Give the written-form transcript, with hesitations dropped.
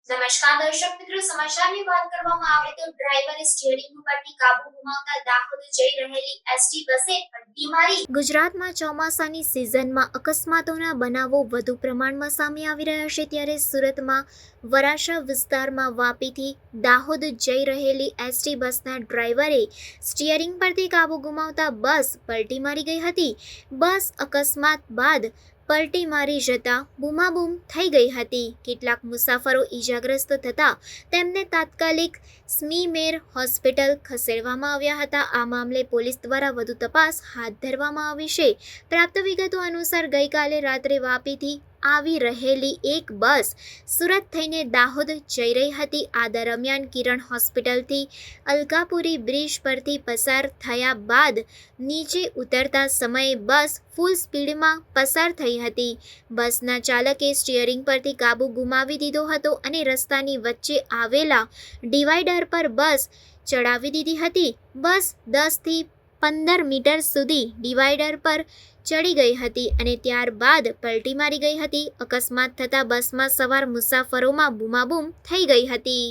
નમસ્કાર દર્શક મિત્રો, સમાચારની વાત કરવામાં આવે તો ડ્રાઈવરે સ્ટીયરિંગ ઉપરથી કાબુ ગુમાવતા દાહોદ જઈ રહેલી એસટી બસે પલટી મારી। ગુજરાતમાં ચોમાસાની સિઝનમાં અકસ્માતોના બનાવો વધુ પ્રમાણમાં સામે આવી રહ્યા છે, ત્યારે સુરતમાં વરાછા વિસ્તારમાં વાપીથી દાહોદ જઈ રહેલી એસટી બસના ડ્રાઈવરે સ્ટીયરિંગ પરથી કાબુ ગુમાવતા બસ પલટી મારી ગઈ હતી। બસ અકસ્માત બાદ પલટી મારી જતા બૂમાબૂમ થઈ ગઈ હતી। કેટલાક મુસાફરો ઈજાગ્રસ્ત થતા તેમને તાત્કાલિક સ્મીમેર હોસ્પિટલ ખસેડવામાં આવ્યા હતા। આ મામલે પોલીસ દ્વારા વધુ તપાસ હાથ ધરવામાં આવી છે। પ્રાપ્ત વિગતો અનુસાર ગઈકાલે રાત્રે વાપીથી આવી રહેલી એક બસ સુરત થઈને દાહોદ જઈ રહી હતી। આ દરમિયાન કિરણ હોસ્પિટલથી અલકાપુરી બ્રિજ પરથી પસાર થયા બાદ નીચે ઉતરતા સમયે બસ ફૂલ સ્પીડમાં પસાર થઈ હતી। બસના ચાલકે સ્ટીયરિંગ પરથી કાબુ ગુમાવી દીધો હતો અને રસ્તાની વચ્ચે આવેલા ડિવાઈડર પર બસ ચડાવી દીધી હતી। બસ 10 થી 15 મીટર સુધી ડિવાઈડર પર ચડી ગઈ હતી અને ત્યારબાદ પલટી મારી ગઈ હતી। અકસ્માત થતાં બસમાં સવાર મુસાફરોમાં બૂમાબૂમ થઈ ગઈ હતી।